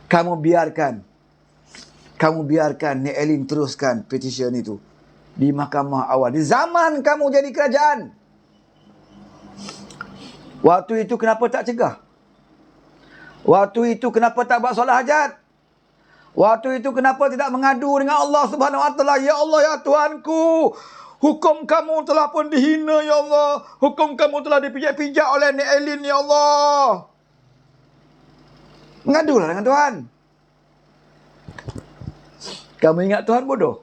Kamu biarkan Nek Elin teruskan petition itu di mahkamah awal. Di zaman kamu jadi kerajaan. Waktu itu kenapa tak cegah? Waktu itu kenapa tak buat solat hajat? Waktu itu kenapa tidak mengadu dengan Allah Subhanahu Wa Taala? Ya Allah, ya Tuhanku, hukum kamu telah pun dihina, ya Allah. Hukum kamu telah dipijak-pijak oleh Nek Elin, ya Allah. Mengadulah dengan Tuhan. Kamu ingat Tuhan bodoh?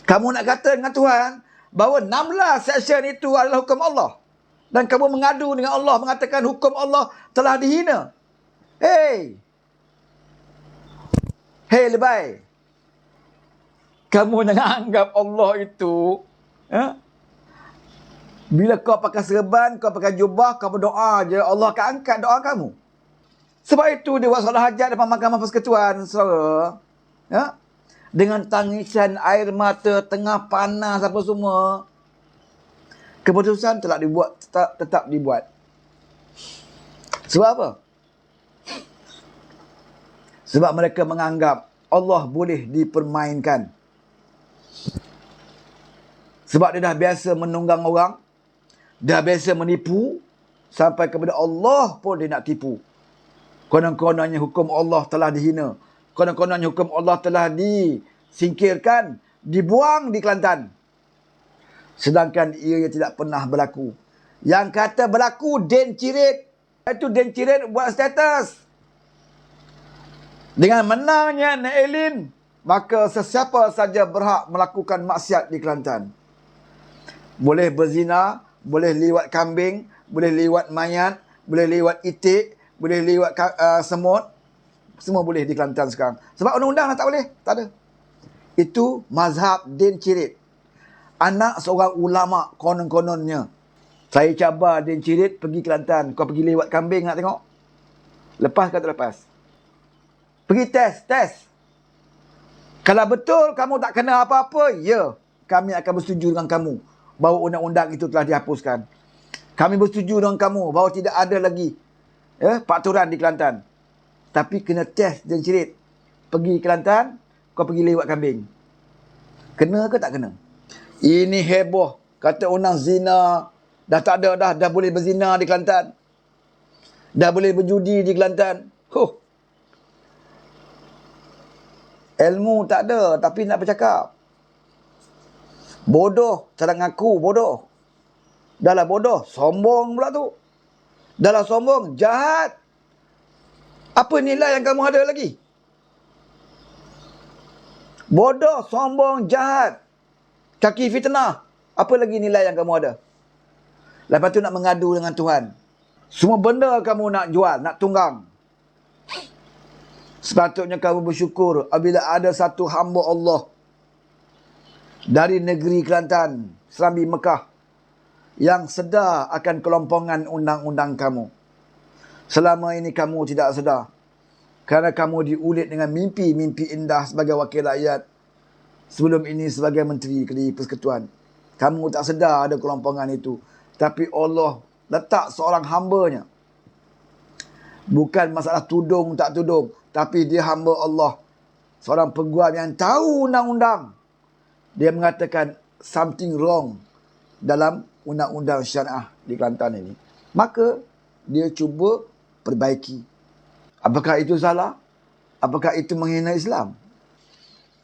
Kamu nak kata dengan Tuhan bahawa 16 section itu adalah hukum Allah. Dan kamu mengadu dengan Allah, mengatakan hukum Allah telah dihina. Hey, lebay. Kamu jangan anggap Allah itu, bila kau pakai serban, kau pakai jubah, kau berdoa je, Allah akan angkat doa kamu. Sebab itu dia buat solat hajat depan mahkamah persekutuan, saudara. Dengan tangisan air mata, tengah panas apa semua. Keputusan tetap dibuat. Sebab apa? Sebab mereka menganggap Allah boleh dipermainkan. Sebab dia dah biasa menunggang orang, dah biasa menipu, sampai kepada Allah pun dia nak tipu. Konon-kononnya hukum Allah telah dihina. Konon-kononnya hukum Allah telah disingkirkan, dibuang di Kelantan. Sedangkan ia tidak pernah berlaku. Yang kata berlaku Den Cirit. Itu Den Cirit buat status. Dengan menangnya Nek Elin, maka sesiapa saja berhak melakukan maksiat di Kelantan. Boleh berzina, boleh liwat kambing, boleh liwat mayat, boleh liwat itik, boleh liwat semut. Semua boleh di Kelantan sekarang. Sebab undang-undang tak boleh. Tak ada. Itu mazhab Den Cirit. Anak seorang ulama konon-kononnya. Saya cabar Den Cirit pergi Kelantan. Kau pergi lewat kambing nak tengok? Lepas ke tak lepas? Pergi test. Kalau betul kamu tak kena apa-apa, ya, kami akan bersetuju dengan kamu bahawa undang-undang itu telah dihapuskan. Kami bersetuju dengan kamu bahawa tidak ada lagi peraturan di Kelantan. Tapi kena test Den Cirit. Pergi Kelantan, kau pergi lewat kambing. Kena ke tak kena? Ini heboh. Kata undang zina. Dah tak ada dah boleh berzina di Kelantan. Dah boleh berjudi di Kelantan. Ilmu tak ada, tapi nak bercakap. Bodoh, cara ngaku bodoh. Dah lah bodoh, sombong pula tu. Dah lah sombong, jahat. Apa nilai yang kamu ada lagi? Bodoh, sombong, jahat. Kaki fitnah. Apa lagi nilai yang kamu ada? Lepas tu nak mengadu dengan Tuhan. Semua benda kamu nak jual, nak tunggang. Sepatutnya kamu bersyukur apabila ada satu hamba Allah dari negeri Kelantan, Serambi Mekah, yang sedar akan kelompongan undang-undang kamu. Selama ini kamu tidak sedar. Kerana kamu diulit dengan mimpi-mimpi indah sebagai wakil rakyat. Sebelum ini sebagai menteri di persekutuan. Kamu tak sedar ada kelompongan itu. Tapi Allah letak seorang hambanya. Bukan masalah tudung tak tudung. Tapi dia hamba Allah. Seorang peguam yang tahu undang-undang. Dia mengatakan something wrong dalam undang-undang syariah di Kelantan ini. Maka dia cuba perbaiki. Apakah itu salah? Apakah itu menghina Islam?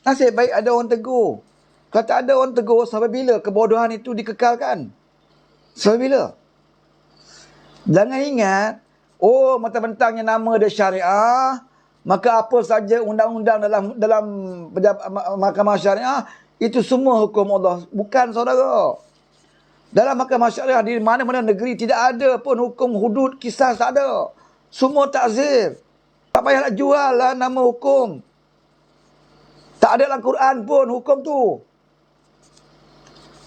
Nasib baik ada orang tegur. Kalau tak ada orang tegur, sampai bila kebodohan itu dikekalkan? Sampai bila? Jangan ingat, mentang-mentangnya nama dia syariah, maka apa saja undang-undang dalam mahkamah syariah, itu semua hukum Allah. Bukan, saudara. Dalam mahkamah syariah di mana-mana negeri tidak ada pun hukum hudud, kisah tak ada. Semua takzir. Tak payahlah jual lah nama hukum. Tak ada dalam Quran pun hukum tu.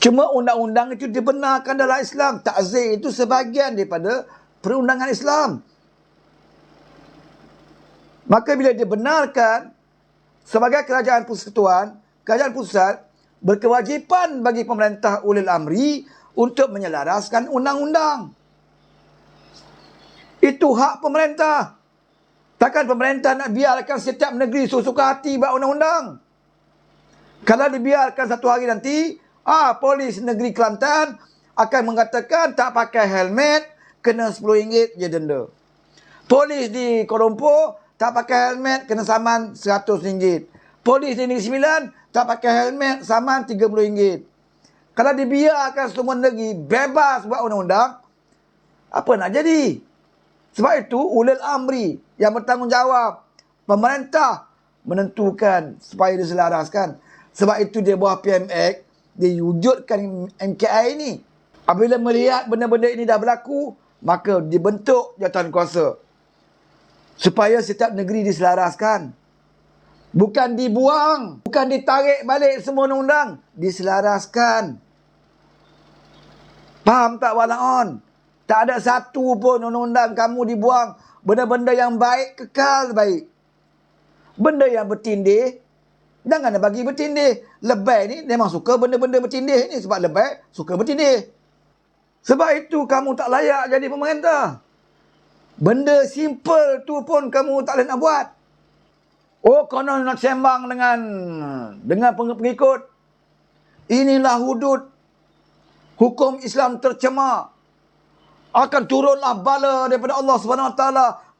Cuma undang-undang itu dibenarkan dalam Islam. Takzir itu sebahagian daripada perundangan Islam. Maka bila dibenarkan sebagai kerajaan persekutuan, kerajaan pusat berkewajipan bagi pemerintah ulil amri untuk menyelaraskan undang-undang. Itu hak pemerintah. Takkan pemerintah nak biarkan setiap negeri suka hati buat undang-undang? Kalau dibiarkan satu hari nanti, polis negeri Kelantan akan mengatakan tak pakai helmet, kena RM10 je denda. Polis di Kuala Lumpur tak pakai helmet, kena saman RM100. Polis di Negeri Sembilan tak pakai helmet, saman RM30. Kalau dibiarkan semua negeri bebas buat undang-undang, apa nak jadi? Sebab itu ulil amri yang bertanggungjawab, pemerintah menentukan supaya diselaraskan. Sebab itu dia buat PMX, dia wujudkan MKI ini. Apabila melihat benda-benda ini dah berlaku, maka dibentuk jawatankuasa supaya setiap negeri diselaraskan. Bukan dibuang, bukan ditarik balik semua undang-undang, diselaraskan. Faham tak walaon? Tak ada satu pun undang-undang kamu dibuang. Benda-benda yang baik kekal baik. Benda yang bertindih, jangan bagi bertindih. Lebay ni memang suka benda-benda bertindih ni. Sebab lebay suka bertindih. Sebab itu kamu tak layak jadi pemerintah. Benda simple tu pun kamu tak boleh nak buat. Oh, konon nak sembang dengan pengikut. Inilah hudud. Hukum Islam tercemar. Akan turunlah bala daripada Allah SWT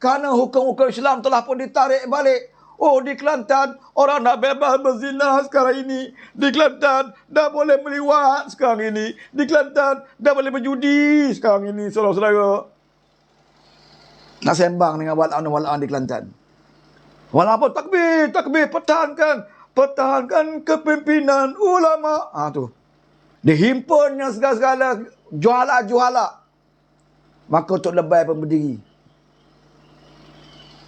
kerana hukum-hukum Islam telah pun ditarik balik. Oh, di Kelantan orang nak bebas berzina sekarang ini. Di Kelantan dah boleh meliwat sekarang ini. Di Kelantan dah boleh berjudi sekarang ini, saudara-saudara. Nak sembang dengan wala'an di Kelantan. Walau apa? Takbir, pertahankan kepimpinan ulama. Tu. Dihimpunnya segala-segala juhala-juhala. Maka untuk lebay pun berdiri.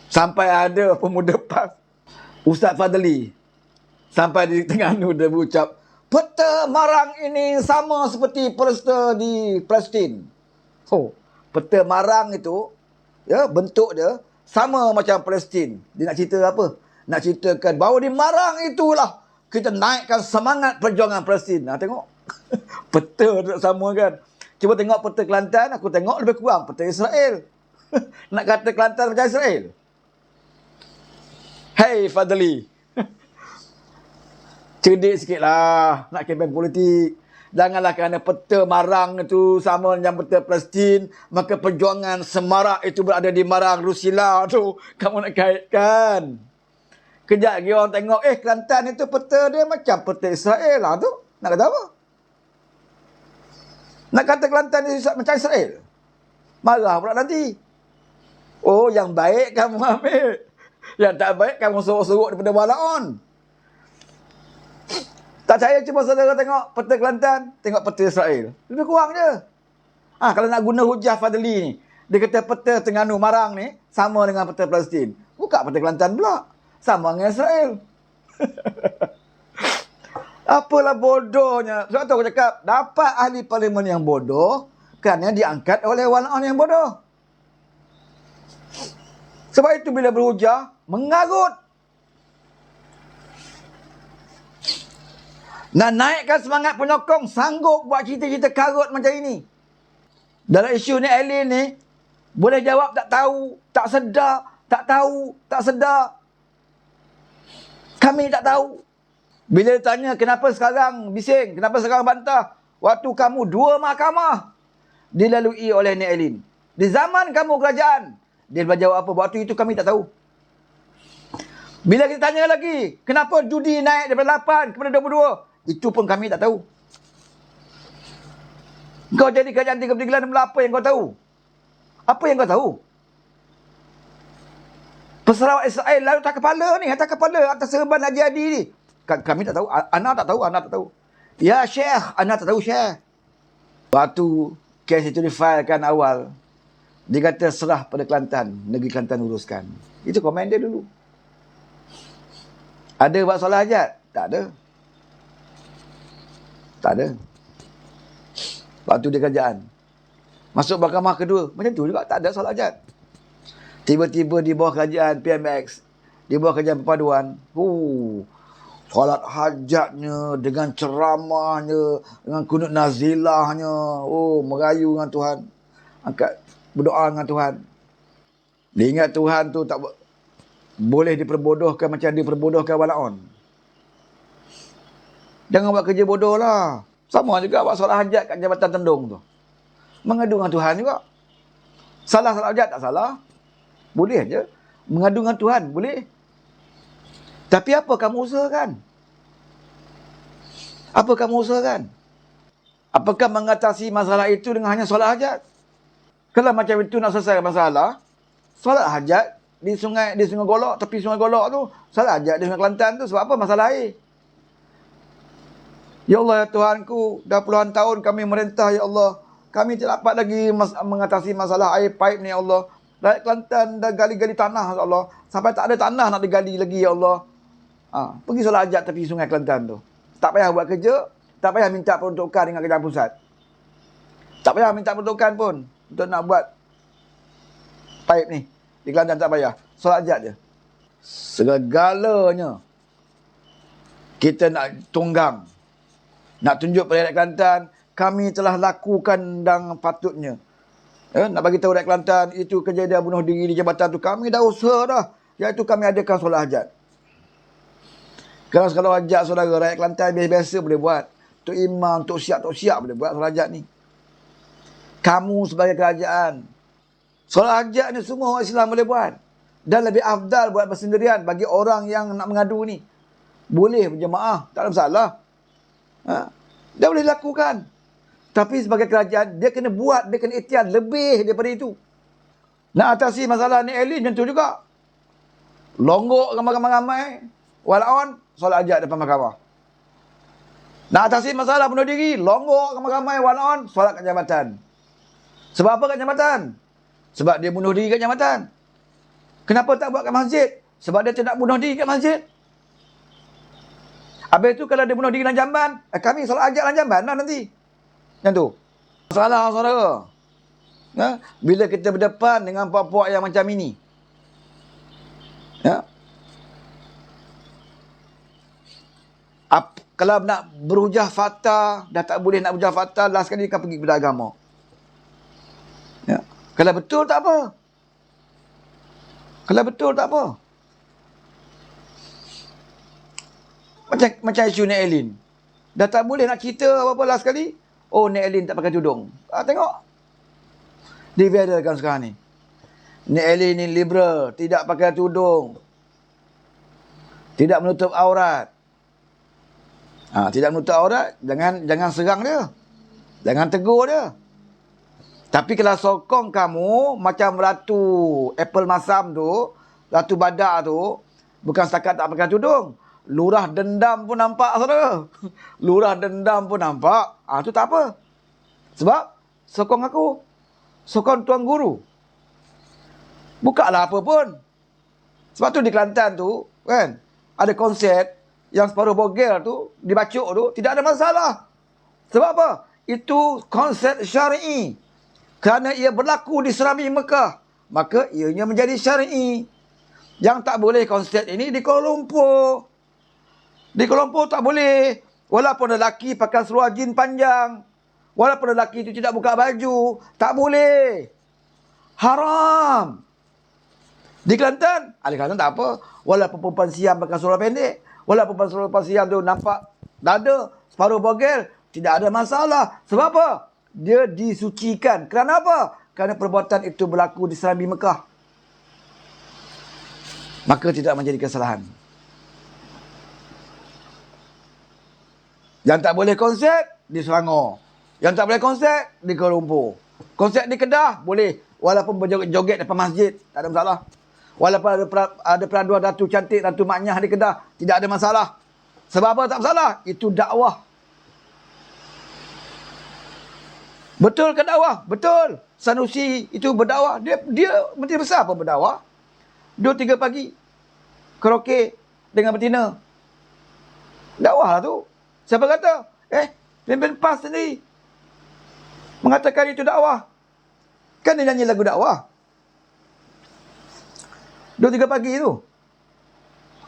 Sampai ada pemuda PAS, Ustaz Fadli, sampai di Terengganu dia berucap, peta marang ini sama seperti pesta di Palestin. Peta marang itu, ya, bentuk dia sama macam Palestin. Dia nak cerita apa? Nak ceritakan bahawa di marang itulah kita naikkan semangat perjuangan Palestin. Tengok. Peta tak sama kan? Cuba tengok peta Kelantan, aku tengok lebih kurang peta Israel. Nak kata Kelantan macam Israel. Hey Fadli. Cerdik sikitlah nak kempen politik. Janganlah kerana peta marang itu sama dengan peta Palestin, maka perjuangan semarak itu berada di marang Rusila tu. Kamu nak kaitkan. Kejap lagi orang tengok, Kelantan itu peta dia macam peta Israel lah tu. Nak kata apa? Nak kata Kelantan itu macam Israel? Marah pula nanti. Oh, yang baik kamu ambil. Yang tak baik kamu sorok-sorok daripada wala'on. Tak percaya cuba saudara tengok peta Kelantan, tengok peta Israel. Lebih kurang je. Kalau nak guna hujah Fadli ni, dia kata peta Terengganu Marang ni sama dengan peta Palestin. Buka peta Kelantan pula. Sama dengan Israel. Apalah bodohnya. Sebab tu aku cakap, dapat ahli parlimen yang bodoh kerana diangkat oleh wala'on yang bodoh. Sebab itu bila berhujah, mengarut. Nak naikkan semangat penyokong, sanggup buat cerita-cerita karut macam ini. Dalam isu ni, Alien ni, boleh jawab tak tahu, tak sedar, tak tahu, tak sedar. Kami tak tahu. Bila ditanya kenapa sekarang bising, kenapa sekarang bantah, waktu kamu 2 mahkamah dilalui oleh Nek Alien. Di zaman kamu kerajaan, dia berjawab apa? Waktu itu kami tak tahu. Bila kita tanya lagi, kenapa judi naik daripada 8 kepada 22? Itu pun kami tak tahu. Kau jadi kerajaan 3 bulan apa yang kau tahu? Apa yang kau tahu? Pesarawak Israel lalu atas kepala ni, atas kepala, atas serban Haji Adi ni. Kami tak tahu, anak tak tahu. Ya Syekh, anak tak tahu Syekh. Waktu kes itu difailkan awal, dia kata serah pada Kelantan, negeri Kelantan uruskan. Itu komen dia dulu. Ada buat solat hajat? Tak ada. Tak ada. Waktu dia kerajaan. Masuk mahkamah kedua, macam tu juga, tak ada solat hajat. Tiba-tiba di bawah kerajaan PMX, di bawah kerajaan perpaduan, solat hajatnya, dengan ceramahnya, dengan kunut nazilahnya, merayu dengan Tuhan. Angkat berdoa dengan Tuhan. Dia ingat Tuhan tu tak Boleh diperbodohkan macam diperbodohkan walaon. Jangan buat kerja bodoh lah. Sama juga buat solat hajat kat Jabatan Tendung tu. Mengadu dengan Tuhan juga. Salah solat hajat tak salah. Boleh je. Mengadu dengan Tuhan boleh. Tapi apa kamu usahakan? Apa kamu usahakan? Apakah mengatasi masalah itu dengan hanya solat hajat? Kalau macam itu nak selesai masalah, solat hajat di sungai Golok, tepi sungai Golok tu, solat hajat di Sungai Kelantan tu sebab apa? Masalah air. Ya Allah, ya Tuhanku, dah puluhan tahun kami merintah, ya Allah. Kami tidak dapat lagi mengatasi masalah air pipe ni, ya Allah. Rakyat Kelantan dah gali-gali tanah, ya Allah. Sampai tak ada tanah nak digali lagi, ya Allah. Pergi solat hajat tepi sungai Kelantan tu. Tak payah buat kerja, tak payah minta peruntukan dengan kerajaan pusat. Tak payah minta peruntukan pun untuk nak buat pipe ni. Di Kelantan tak payah. Solat hajat je. Segalanya kita nak tunggang. Nak tunjuk pada rakyat Kelantan, kami telah lakukan dan patutnya. Nak bagi tahu rakyat Kelantan, itu kejadian bunuh diri di jabatan tu. Kami dah usaha dah. Iaitu kami adakan solat hajat. Kalau hajat saudara, rakyat Kelantan biasa-biasa boleh buat. Tok Imam, Tok Siap boleh buat solat hajat ni. Kamu sebagai kerajaan, solat hajat ni semua orang Islam boleh buat. Dan lebih afdal buat bersendirian bagi orang yang nak mengadu ni. Boleh berjemaah, tak ada masalah. Dia boleh lakukan. Tapi sebagai kerajaan, dia kena buat, dia kena ikhtiar lebih daripada itu. Nak atasi masalah ni Elin macam tu juga. Longgok ramai-ramai, walaupun solat hajat depan mahkamah. Nak atasi masalah bunuh diri, longgok ramai-ramai, walaupun solat kat jabatan. Sebab apa kat jabatan? Sebab dia bunuh diri kat jabatan. Kenapa tak buat kat masjid? Sebab dia tidak bunuh diri kat masjid. Habis tu kalau dia bunuh diri dalam jamban, kami solat hajat dalam jamban lah nanti. Macam tu. Masalah saudara. Bila kita berdepan dengan puak-puak yang macam ini. Kalau nak berhujah fakta, dah tak boleh nak berhujah fakta, last sekali dia akan pergi kepada agama. Kalau betul tak apa. Kalau betul tak apa. Macam isu Nek Elin. Dah tak boleh nak cerita apa-apa last sekali. Oh, Nek Elin tak pakai tudung. Tengok. Diviralkan sekarang ni. Nek Elin ni liberal. Tidak pakai tudung. Tidak menutup aurat. Tidak menutup aurat. Jangan serang dia. Jangan tegur dia. Tapi kalau sokong kamu, macam Ratu Apple Masam tu, Ratu Badak tu, bukan setakat tak pakai tudung. Lurah dendam pun nampak, saudara. Lurah dendam pun nampak. Tu tak apa. Sebab sokong aku. Sokong Tuan Guru. Bukalah apa pun. Sebab tu di Kelantan tu, kan, ada konsert yang separuh bogel tu, dibacuk tu, tidak ada masalah. Sebab apa? Itu konsert syar'i. Kerana ia berlaku di Serambi Mekah, maka ianya menjadi syar'i. Yang tak boleh konsert ini di Kuala Lumpur. Di Kuala Lumpur tak boleh. Walaupun lelaki pakai seluar jin panjang. Walaupun lelaki itu tidak buka baju. Tak boleh. Haram. Di Kelantan, di Kelantan tak apa. Walaupun perempuan siam pakai seluar pendek. Walaupun perempuan siam tu nampak dada, separuh bogel. Tidak ada masalah. Sebab apa? Dia disucikan. Kerana apa? Kerana perbuatan itu berlaku di Serambi Mekah. Maka tidak menjadi kesalahan. Yang tak boleh konsert, di Selangor. Yang tak boleh konsert, di Kuala Lumpur. Konsert di Kedah, boleh. Walaupun berjoget depan masjid, tak ada masalah. Walaupun ada peraduan Ratu Cantik, Ratu Maknyah di Kedah, tidak ada masalah. Sebab apa tak masalah? Itu dakwah. Betul ke dakwah? Betul. Sanusi itu berdakwah. Dia Menteri Besar pun berdakwah. 2-3 pagi. Karaoke dengan betina. Dakwah lah tu. Siapa kata? Pimpin PAS sendiri mengatakan itu dakwah. Kan dia nyanyi lagu dakwah. 2-3 pagi tu.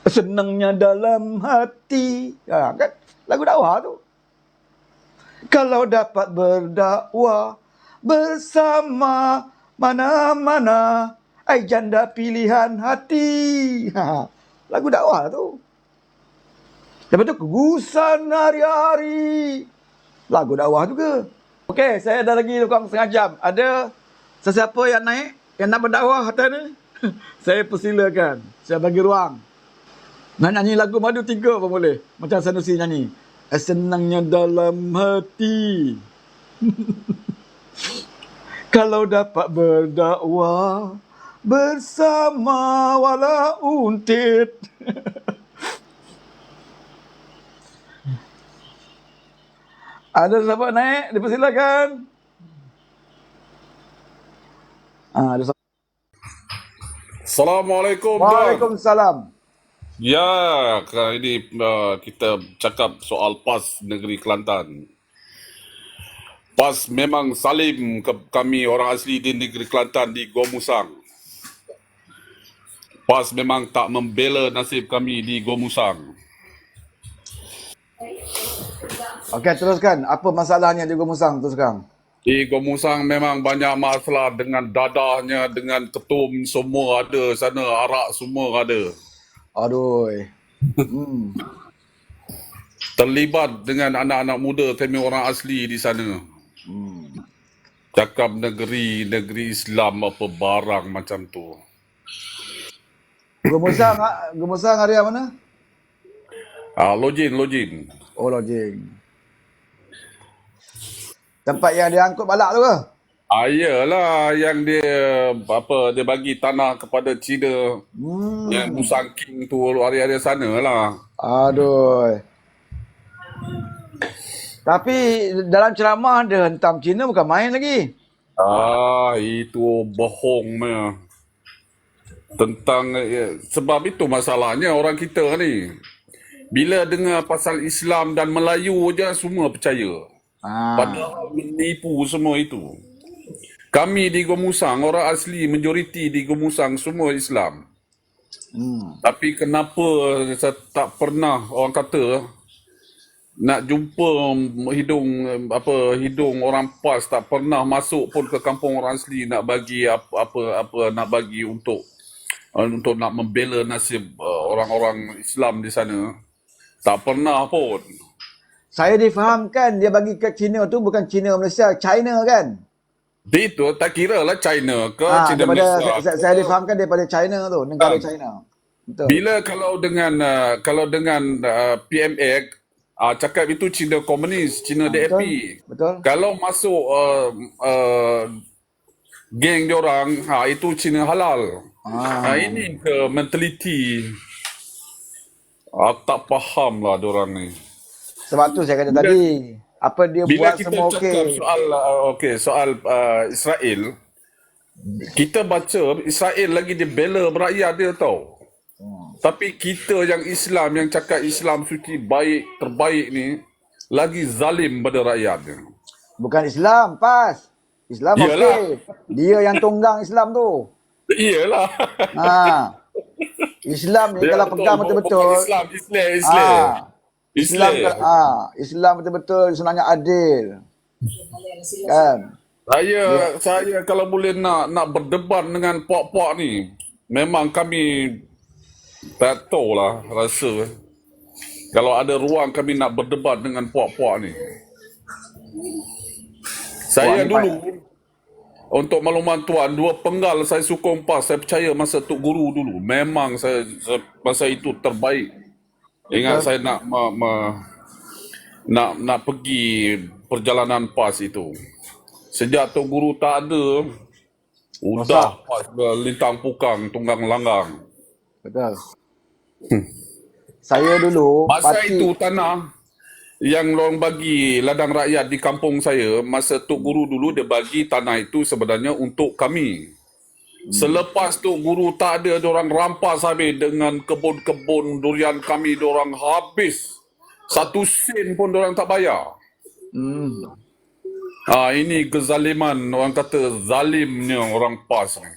Senangnya dalam hati. Kan? Lagu dakwah tu. Kalau dapat berdakwah bersama mana-mana. Ai janda pilihan hati. Lagu dakwah tu. Lepas tu kegusan hari-hari. Lagu dakwah juga. Okey, saya ada lagi kurang setengah jam. Ada sesiapa yang naik, yang nak berdakwah atas ni? Saya persilakan. Saya bagi ruang. Nak nyanyi lagu Madu 3 pun boleh. Macam Sanusi nyanyi. Senangnya dalam hati. Kalau dapat berdakwah bersama wala untit. Ada sahabat naik, dipersilakan. Ada sahabat. Assalamualaikum, Tuan. Waalaikumsalam. Ya, kali ini kita cakap soal PAS Negeri Kelantan. PAS memang salim kami orang asli di Negeri Kelantan di Gua Musang. PAS memang tak membela nasib kami di Gua Musang. Okey, teruskan. Apa masalahnya di Gua Musang tu sekarang? Di Gua Musang memang banyak masalah dengan dadahnya, dengan ketum semua ada sana, arak semua ada. Aduh. Terlibat dengan anak-anak muda kami orang asli di sana. Cakap negeri Islam apa barang macam tu. Gua Musang area mana? Lojin. Oh, Lojing. Tempat yang dia angkut balak tu ke? Iyalah yang dia bagi tanah kepada Cina. Yang Musang King tu area sana lah. Aduh. Tapi dalam ceramah dia hentam Cina bukan main lagi. Itu bohong punya. Tentang sebab itu masalahnya orang kita ni. Bila dengar pasal Islam dan Melayu je semua percaya. Padahal menipu semua itu. Kami di Gua Musang, orang asli, majoriti di Gua Musang semua Islam. Tapi kenapa saya tak pernah orang kata nak jumpa hidung orang PAS tak pernah masuk pun ke kampung orang asli nak bagi nak bagi untuk nak membela nasib orang-orang Islam di sana. Tak pernah pun. Saya difahamkan dia bagi ke Cina tu bukan Cina Malaysia, China kan? Itu tak kira lah China ke Cina daripada, Malaysia. saya difahamkan daripada China tu, negara China. Betul. Bila kalau dengan PMX cakap itu Cina komunis, Cina DAP. Betul. Kalau masuk geng diorang, itu Cina halal. Ini ke mentaliti. Tak faham lah diorang ni. Sebab tu saya kata tadi, apa dia Bila buat kita semua cakap okey. soal Israel, kita baca Israel lagi dia bela rakyat dia tau. Tapi kita yang Islam, yang cakap Islam suci, baik, terbaik ni, lagi zalim pada rakyat dia. Bukan Islam, PAS. Islam okey. Dia yang tunggang Islam tu. Iyalah. Islam ni kalau pegang betul-betul. Islam. Islam betul-betul sebenarnya adil. Kan? Saya kalau boleh nak berdebat dengan puak-puak ni, memang kami tak tahu lah rasa. Kalau ada ruang kami nak berdebat dengan puak-puak ni. Saya dulu, untuk makluman Tuan, 2 penggal saya sokong PAS. Saya percaya masa Tok Guru dulu. Memang saya masa itu terbaik. Ingat saya nak pergi perjalanan PAS itu. Sejak Tok Guru tak ada, udah PAS lintang pukang, tunggang langgang. Betul. Saya dulu masa itu tanah yang orang bagi ladang rakyat di kampung saya, masa Tok Guru dulu dia bagi tanah itu sebenarnya untuk kami. Selepas Tok Guru tak ada, diorang rampas habis dengan kebun-kebun durian kami, diorang habis. 1 sen pun diorang tak bayar. Ini kezaliman, orang kata zalimnya orang PAS ni.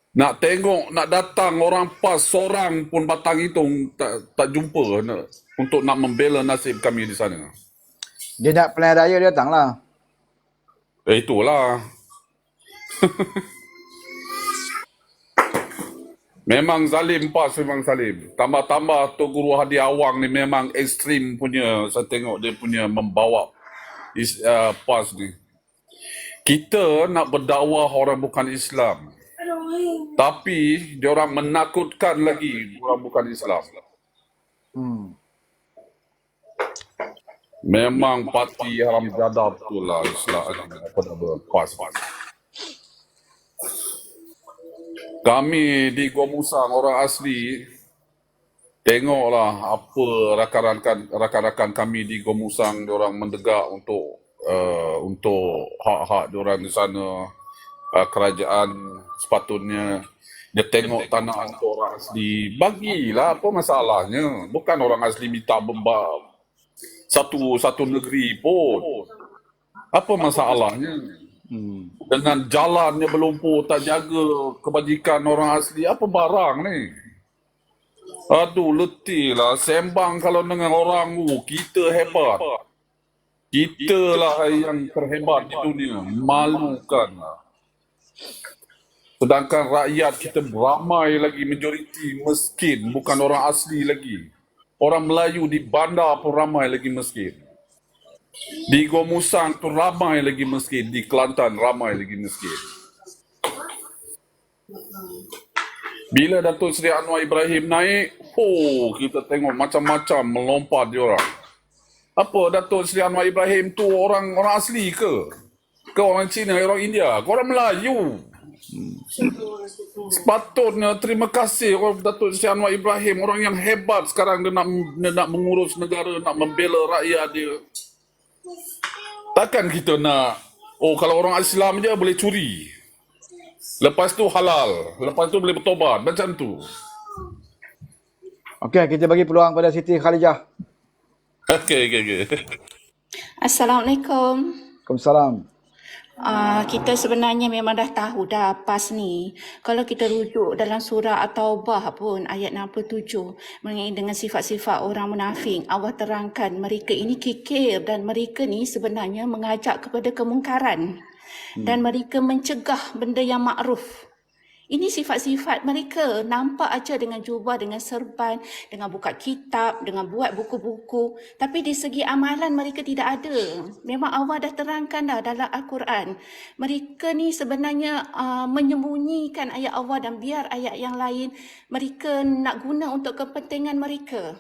Nak tengok, nak datang orang PAS seorang pun batang hitung tak jumpa untuk nak membela nasib kami di sana. Dia nak pilihan raya dia datang lah. Itulah. Memang zalim PAS, memang zalim. Tambah-tambah Tok Guru Hadi Awang ni memang ekstrim punya. Saya tengok dia punya membawa PAS ni. Kita nak berdakwah orang bukan Islam. Tapi diorang menakutkan lagi orang bukan Islam. Memang parti haram jadah betul lah Islam. Apa nama PAS. Kami di Gua Musang orang asli, tengoklah apa rakan-rakan kami di Gua Musang diorang mendegak untuk hak-hak diorang di sana. Kerajaan sepatutnya dia tengok tanah untuk orang asli. Bagilah, apa masalahnya? Bukan orang asli minta bembam satu negeri pun. Apa masalahnya? Dengan jalannya berlumpur, tak jaga kebajikan orang asli, apa barang ni? Aduh, letih lah. Sembang kalau dengan orang, kita hebat. Kita lah yang terhebat di dunia. Malukan. Sedangkan rakyat kita ramai lagi, majoriti miskin, bukan orang asli lagi. Orang Melayu di bandar pun ramai lagi miskin. Di Gua Musang tu ramai lagi miskin. Di Kelantan ramai lagi miskin. Bila Datuk Seri Anwar Ibrahim naik, kita tengok macam-macam melompat diorang. Apa Datuk Seri Anwar Ibrahim tu orang asli ke? Ke orang Cina, orang India? Ke orang Melayu? Sepatutnya terima kasih orang Datuk Seri Anwar Ibrahim, orang yang hebat sekarang dia nak mengurus negara, nak membela rakyat dia. Takkan kita nak, kalau orang Islam je boleh curi, lepas tu halal, lepas tu boleh bertobat, macam tu. Okey, kita bagi peluang pada Siti Khalijah. Okey. Assalamualaikum. Waalaikumsalam. Kita sebenarnya memang dah tahu dah PAS ni. Kalau kita rujuk dalam surah At-Taubah pun ayat 67 mengenai dengan sifat-sifat orang munafik, Allah terangkan mereka ini kikir dan mereka ni sebenarnya mengajak kepada kemungkaran dan mereka mencegah benda yang makruf. Ini sifat-sifat mereka, nampak aja dengan jubah, dengan serban, dengan buka kitab, dengan buat buku-buku. Tapi di segi amalan mereka tidak ada. Memang Allah dah terangkan dah dalam Al-Quran. Mereka ni sebenarnya menyembunyikan ayat Allah dan biar ayat yang lain mereka nak guna untuk kepentingan mereka.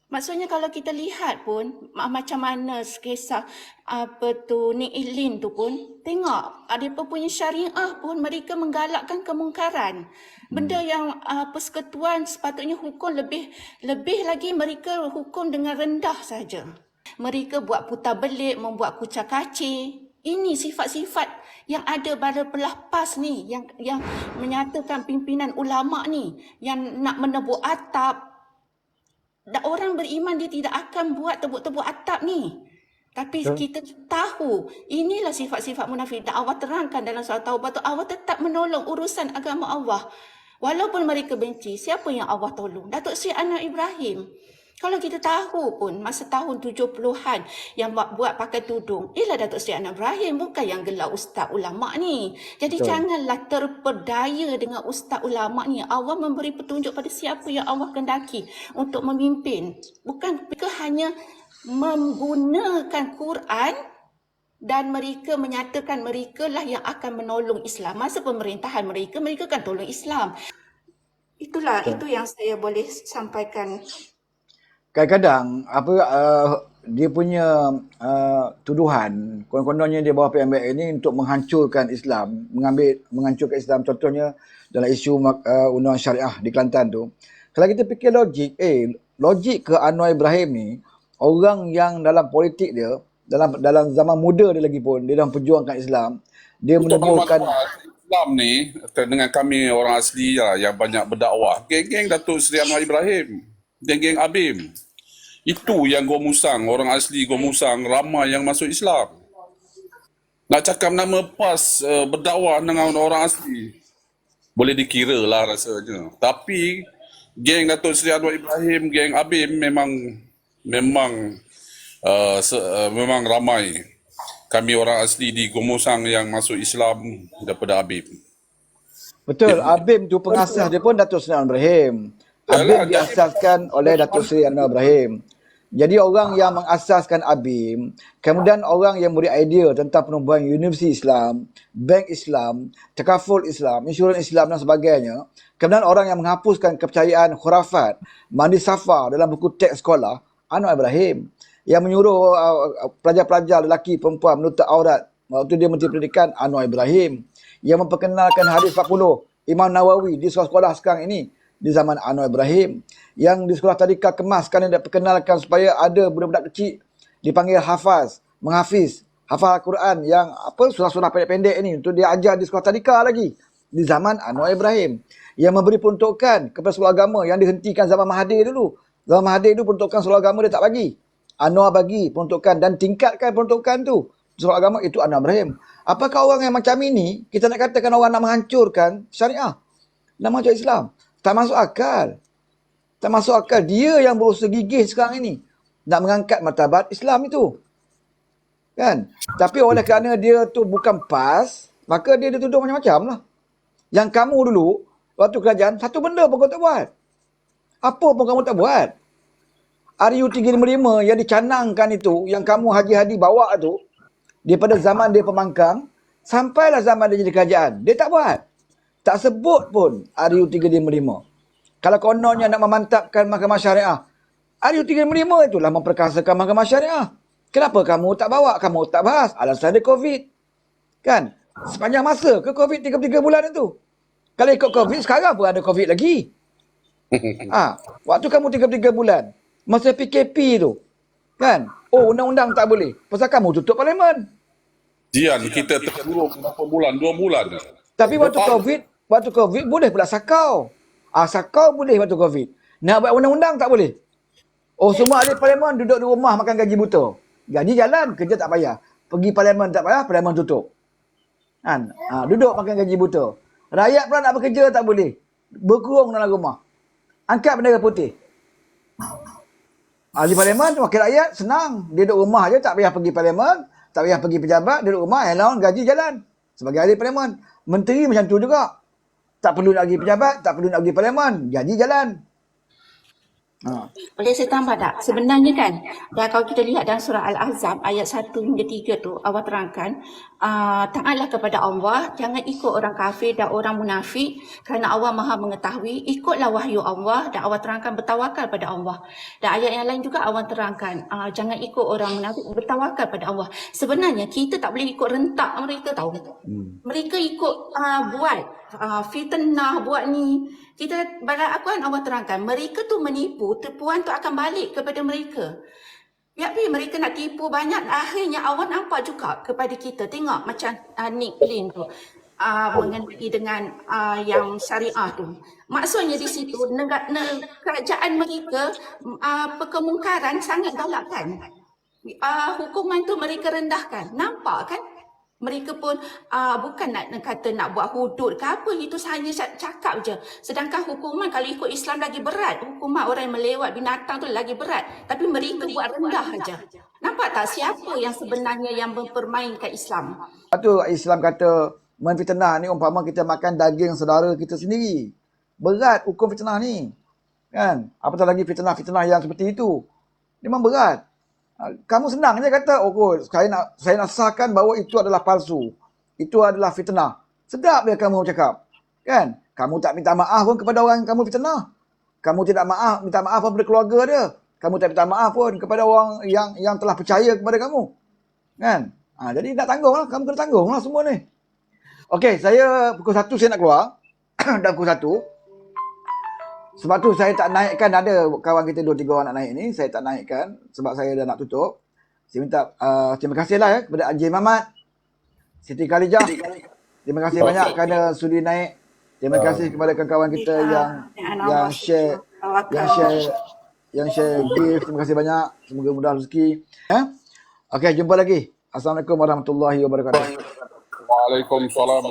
Maksudnya kalau kita lihat pun macam mana kisah Nik Ilin tu pun, tengok ada punya syariah pun mereka menggalakkan kemungkaran. Benda yang persekutuan sepatutnya hukum lebih lagi mereka hukum dengan rendah saja. Mereka buat putar belik, membuat kucak kacir. Ini sifat-sifat yang ada pada belah PAS ni yang menyatakan pimpinan ulama ni yang nak menebuk atap. Dan orang beriman dia tidak akan buat tebuk-tebuk atap ni. Tapi kita tahu inilah sifat-sifat munafik. Dan Allah terangkan dalam surah Taubah tu Allah tetap menolong urusan agama Allah. Walaupun mereka benci, siapa yang Allah tolong? Datuk Seri Anwar Ibrahim. Kalau kita tahu pun masa tahun 70-an yang buat pakai tudung, ialah Datuk Seri Anwar Ibrahim, bukan yang gelar ustaz ulama ni. Jadi janganlah terpedaya dengan ustaz ulama ni. Allah memberi petunjuk pada siapa yang Allah kehendaki untuk memimpin. Bukan mereka hanya menggunakan Quran dan mereka menyatakan mereka lah yang akan menolong Islam. Masa pemerintahan mereka akan tolong Islam. Itu yang saya boleh sampaikan. Kadang-kadang dia punya tuduhan konon-kononnya dia bawa PMBA ini untuk menghancurkan Islam, menghancurkan Islam, contohnya dalam isu undang syariah di Kelantan tu. Kalau kita fikir logik ke Anwar Ibrahim ni orang yang dalam politik dia dalam zaman muda dia lagi pun dia dah perjuangkan Islam, dia meneguhkan Islam ni dengan kami orang asli lah yang banyak berdakwah. Geng-geng Datuk Seri Anwar Ibrahim, geng-geng Abim. Itu yang Gua Musang, orang asli Gua Musang ramai yang masuk Islam. Nak cakap nama PAS berdakwah dengan orang asli, boleh dikira lah rasanya. Tapi geng Datuk Seri Anwar Ibrahim, geng Abim memang ramai. Kami orang asli di Gua Musang yang masuk Islam daripada Abim. Betul, ABIM tu pengasas dia pun Datuk Seri Anwar Ibrahim. ABIM Yalah, diasaskan oleh Datuk Seri Anwar Ibrahim. Jadi orang yang mengasaskan ABIM, kemudian orang yang beri idea tentang penubuhan Universiti Islam, Bank Islam, Takaful Islam, Insurans Islam dan sebagainya, kemudian orang yang menghapuskan kepercayaan khurafat, mandi safa dalam buku teks sekolah, Anwar Ibrahim. Yang menyuruh pelajar-pelajar lelaki perempuan menutup aurat waktu dia Menteri Pendidikan, Anwar Ibrahim. Yang memperkenalkan hadis 40 Imam Nawawi di sekolah-sekolah sekarang ini di zaman Anwar Ibrahim. Yang di sekolah tadika kemas sekarang dia perkenalkan supaya ada budak-budak kecil dipanggil hafaz, menghafiz, hafal Al-Quran yang surah-surah pendek-pendek ini untuk dia ajar di sekolah tadika lagi di zaman Anwar Ibrahim. Yang memberi peruntukan kepada sekolah agama yang dihentikan zaman Mahathir dulu. Zaman Mahathir dulu peruntukan sekolah agama dia tak bagi. Anwar bagi peruntukan dan tingkatkan peruntukan tu. Sekolah agama itu Anwar Ibrahim. Apakah orang yang macam ini, kita nak katakan orang nak menghancurkan syariah, nak menghancurkan Islam? Tak masuk akal. Tak masuk akal. Dia yang berusaha gigih sekarang ini nak mengangkat martabat Islam itu. Kan? Tapi oleh kerana dia tu bukan PAS, maka dia dituduh macam-macam lah. Yang kamu dulu, waktu kerajaan, satu benda pun kau tak buat. Apa pun kamu tak buat. RU355 yang dicanangkan itu, yang kamu haji-hadi bawa tu, daripada zaman dia pembangkang, sampailah zaman dia jadi kerajaan. Dia tak buat. Tak sebut pun RU355. Kalau kononnya nak memantapkan mahkamah syariah, RU355 itulah memperkasakan mahkamah syariah. Kenapa kamu tak bawa? Kamu tak bahas. Alasan dia COVID. Kan? Sepanjang masa ke COVID 3 bulan itu? Kalau ikut COVID, sekarang pun ada COVID lagi. Waktu kamu 3 bulan, masa PKP tu, kan? Oh, undang-undang tak boleh. Pasal kamu tutup parlimen. Jian, kita terkurung berapa bulan? 2 bulan. Tapi waktu COVID boleh pula sakau. Sakau boleh waktu COVID. Nak buat undang-undang tak boleh. Oh, semua ahli parlimen duduk di rumah makan gaji buta. Gaji jalan, kerja tak payah. Pergi parlimen tak payah, parlimen tutup. Kan? Duduk makan gaji buta. Rakyat pula nak bekerja tak boleh. Berkurung dalam rumah. Angkat bendera putih. Ahli parlimen, wakil rakyat, senang. Dia duduk rumah je, tak payah pergi parlimen, tak payah pergi pejabat, duduk rumah, allowance, gaji jalan. Sebagai ahli parlimen. Menteri macam tu juga. Tak perlu nak pergi pejabat, tak perlu nak pergi parlimen, gaji jalan. Boleh saya tambah tak? Sebenarnya kan, kalau kita lihat dalam surah Al-Ahzab ayat 1 hingga 3 tu, Allah terangkan, taatlah kepada Allah, jangan ikut orang kafir dan orang munafik, kerana Allah Maha mengetahui, ikutlah wahyu Allah, dan Allah terangkan bertawakal pada Allah. Dan ayat yang lain juga Allah terangkan, jangan ikut orang munafik, bertawakal pada Allah. Sebenarnya kita tak boleh ikut rentak mereka tahu. Mereka ikut buat fitnah, buat ni. Kita pada Al-Quran Allah terangkan, mereka tu menipu, tipuan tu akan balik kepada mereka. Tapi mereka nak tipu banyak, akhirnya Allah nampak juga kepada kita. Tengok macam Nick Lin tu, mengenai dengan yang syariah tu. Maksudnya di situ, kerajaan mereka, perkemungkaran sangat galakkan. Hukuman tu mereka rendahkan. Nampak kan? Mereka pun bukan nak kata nak buat hudud ke apa, itu hanya cakap je. Sedangkan hukuman kalau ikut Islam lagi berat. Hukuman orang yang melewat binatang tu lagi berat. Tapi mereka buat rendah aja. Nampak tak siapa yang sebenarnya yang mempermainkan Islam? Itu Islam kata menfitnah ni umpama kita makan daging saudara kita sendiri. Berat hukum fitnah ni. Kan? Apatah lagi fitnah-fitnah yang seperti itu. Memang berat. Kamu senang je kata, saya nak sahkan bahawa itu adalah palsu. Itu adalah fitnah. Sedap dia kamu cakap. Kan? Kamu tak minta maaf pun kepada orang yang kamu fitnah. Kamu tidak minta maaf kepada keluarga dia. Kamu tak minta maaf pun kepada orang yang telah percaya kepada kamu. Kan? Jadi nak tanggung lah. Kamu kena tanggung lah semua ni. Okey, saya pukul 1 saya nak keluar. Dan pukul 1. Sebab tu saya tak naikkan, ada kawan kita 2-3 orang nak naik ni, saya tak naikkan sebab saya dah nak tutup. Saya minta terima kasihlah kepada Haji Mamat, Siti Khalijah. Terima kasih banyak kerana sudi naik. Terima kasih kepada kawan-kawan kita yang share gift. Terima kasih banyak. Semoga mudah rezeki. Okey, jumpa lagi. Assalamualaikum warahmatullahi wabarakatuh. Waalaikumsalam.